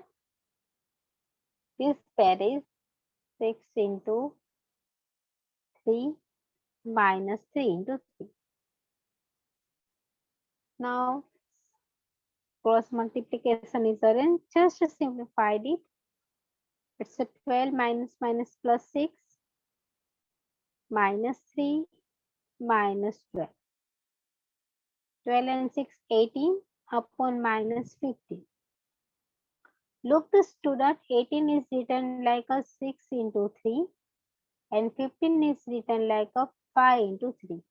This pair is 6 into 3 minus 3 into 3. Now cross multiplication is arranged. Just simplified it. It's a 12 minus plus 6 minus 3 minus 12. 12 and 6, 18 upon minus 15. Look, the student, 18 is written like a 6 into 3 and 15 is written like a 5 into 3.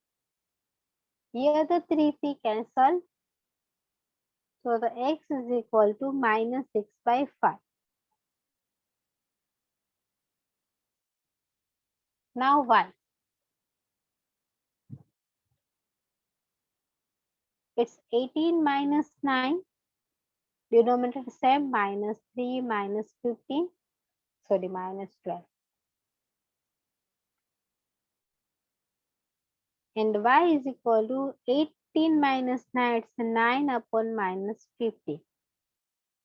Here the 3 cancel. So the x is equal to minus 6 by 5. Now y. It's 18 minus 9. Denominator same, minus 3 minus 15. Sorry, minus 12. And y is equal to 8 15 minus 9, it's 9 upon minus 50.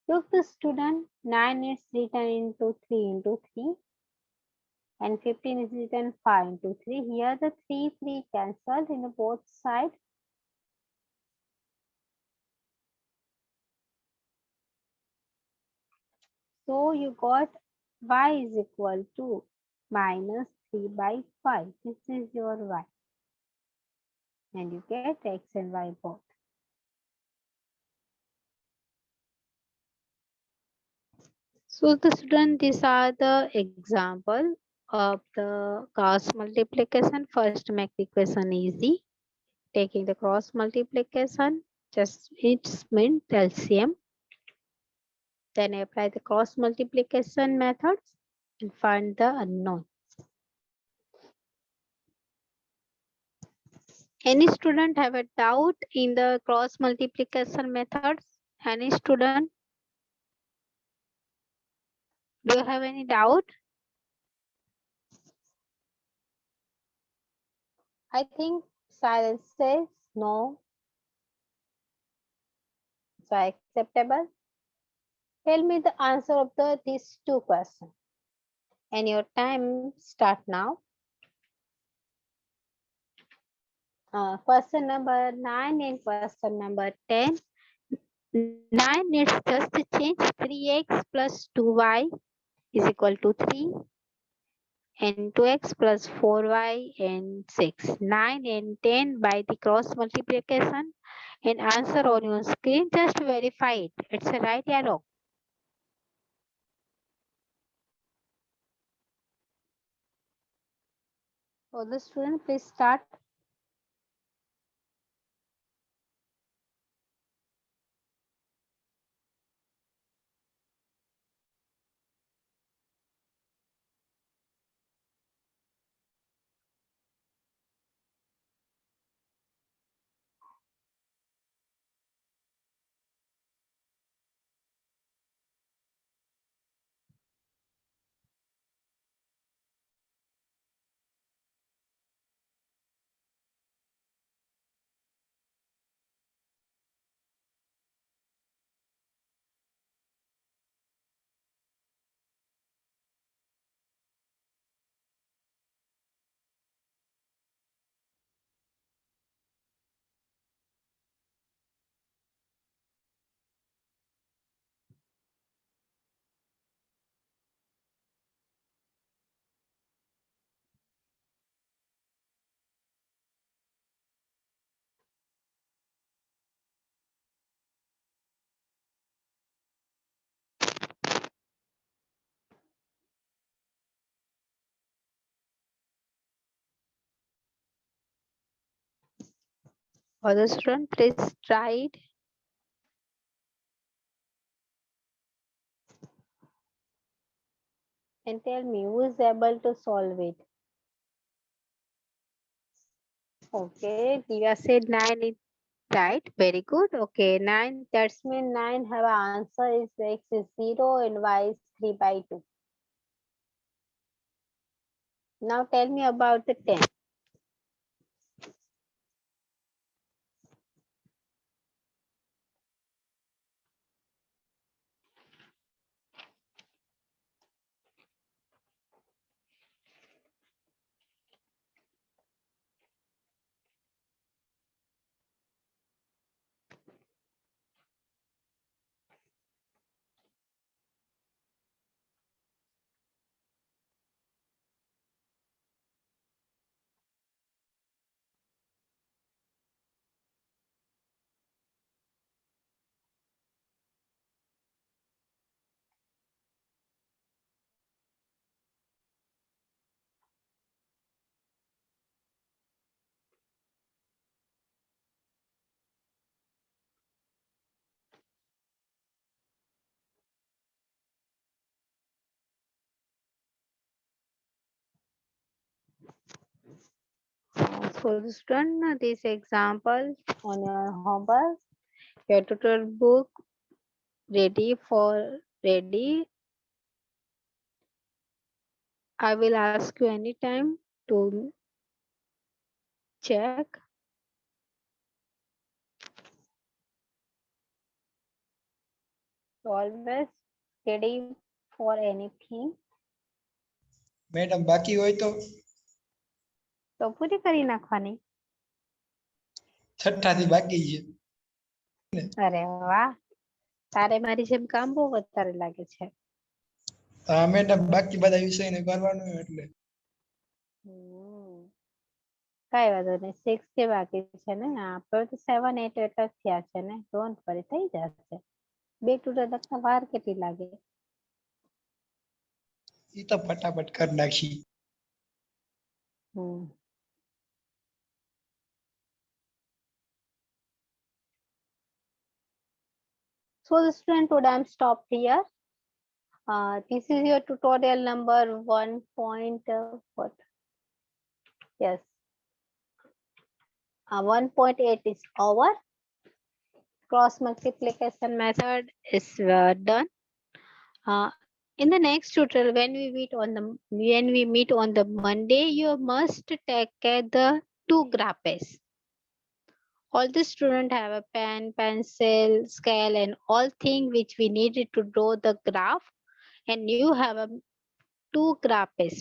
Look, the student, 9 is written into 3 into 3 and 15 is written 5 into 3. Here the 3 cancelled in both sides. So you got y is equal to minus 3 by 5. This is your y. And you get x and y both. So the student, these are the example of the cross multiplication. First, make the equation easy. Taking the cross multiplication, just it's meant LCM. Then apply the cross multiplication methods and find the unknown. Any student have a doubt in the cross multiplication methods? Any student? Do you have any doubt? I think silence says no. So acceptable. Tell me the answer of these two questions. And your time start now. Question number 9 and question number 10. 9 needs just to change 3x plus 2y is equal to 3 and 2x plus 4y and 6. 9 and 10 by the cross multiplication and answer on your screen. Just verify it. It's a right arrow. So the student, please start. For the student, please try it. And tell me who is able to solve it. Okay, Divya said 9 is right. Very good. Okay, 9. That's mean 9 have an answer is x is 0 and y is 3 by 2. Now tell me about the 10. So the student, this example on your homework, your tutor book ready. I will ask you anytime to check. So always ready for anything. Madam બાકી હોય તો તો પૂરી કરી નાખવાની. છઠ્ઠાથી બાકી છે. અરે વાહ, તારે મારી જેમ કામ બહુ વધારે લાગે છે. હા મેડમ બાકી બધા વિષયને કરવાનું હોય એટલે કઈ વાંધો નહીં, 6 કે બાકી છે ને, આપણે તો 7 8 એટલા થયા છે ને, ડોન્ટ વરી, થઈ જશે. બે ટુડા લખતા વાર કેટલી લાગે? ઈ તો ફટાફટ કરી નાખી. So the student, today I'm stopped here. This is your tutorial number 1. What? Yes. 1.8 is over. Cross multiplication method is done. In the next tutorial, when we meet on the Monday, you must take the 2 graphes. All the students have a pen, pencil, scale, and all things which we needed to draw the graph. And you have a 2 graphes.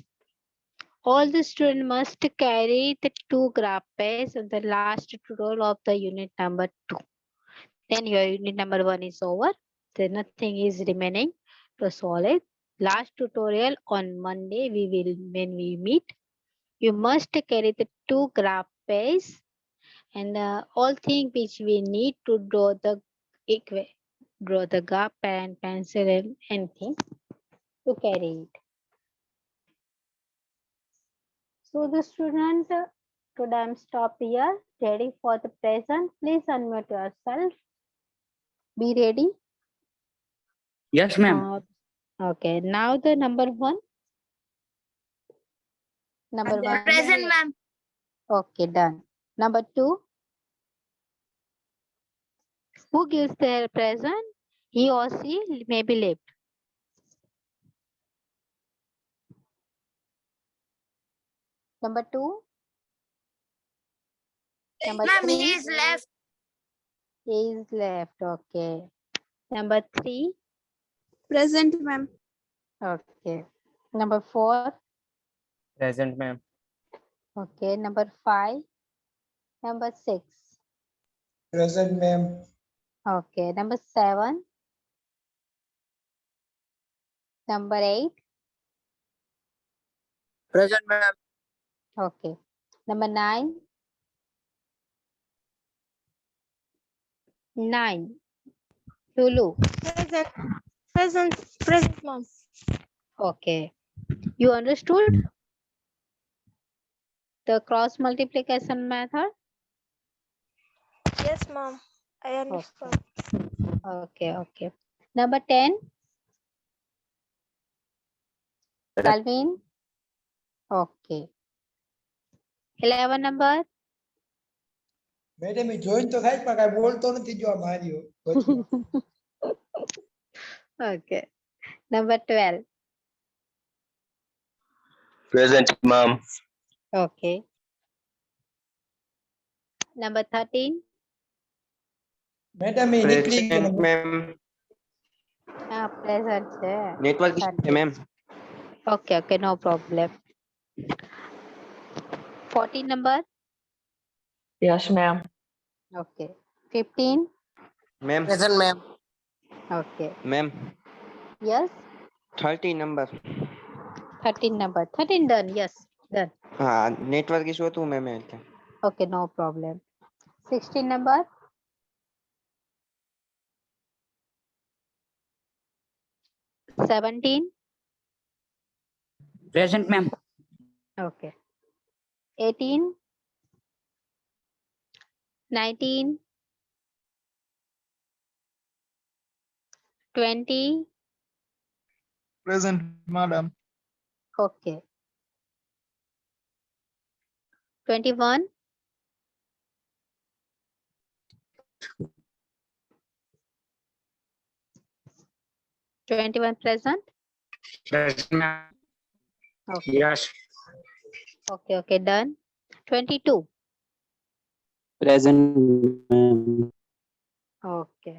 All the students must carry the 2 graphes on the last tutorial of the unit number 2. Then your unit number 1 is over. Then nothing is remaining to solve it. Last tutorial on Monday, when we meet, you must carry the 2 graphes and all things which we need to draw the graph, pen, pencil, and anything to carry it. So the student, today I'm stop here. Ready for the present? Please unmute yourself. Be ready. Yes, ma'am. Okay. Now the number 1. Number 1. Present, ma'am. Okay, done. Number 2. Who gives their present? He or she may be left. Number 2. Number Ma'am, 3. he is left. He is left. Okay. Number 3. Present, ma'am. Okay. Number 4. Present, ma'am. Okay. Number 5. Number 6. Present ma'am. Okay. Number 7. Number 8. Present, ma'am. Okay. Number 9. 9. Lulu. Present, ma'am. Okay. You understood the cross multiplication method? Yes, ma'am. I understand. Okay, okay. Number 10. Calvin. Okay. 11 number. Madam E join તો થાય પણ કાંઈ બોલતો નથી જો આ માર્યો. Okay. Number 12. Present, ma'am. Okay. Number 13. Madam ઈ નીકળી ગયો. Present, ma'am. Present છે. Network issue છે, ma'am. Okay, okay, no problem. 14 number. Yes, ma'am. Okay. 15. Ma'am. Present, ma'am. Okay. Ma'am. Yes. 30 number. 13 number. 13 done. Yes, done. Network issue હતું ma'am એટલે. Okay, no problem. 16 number. $17. Present, ma'am. Okay. 18. 19. 20. Present, madam. Okay. 21. 21 present. Present, ma'am. Okay. Yes. Okay, okay, done. 22. Present, ma'am. Okay.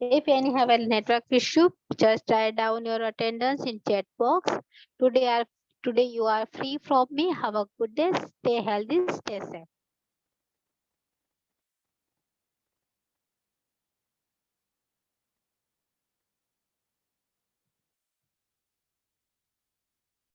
If any have a network issue, just write down your attendance in chat box. Today you are free from me. Have a good day. Stay healthy. Stay safe.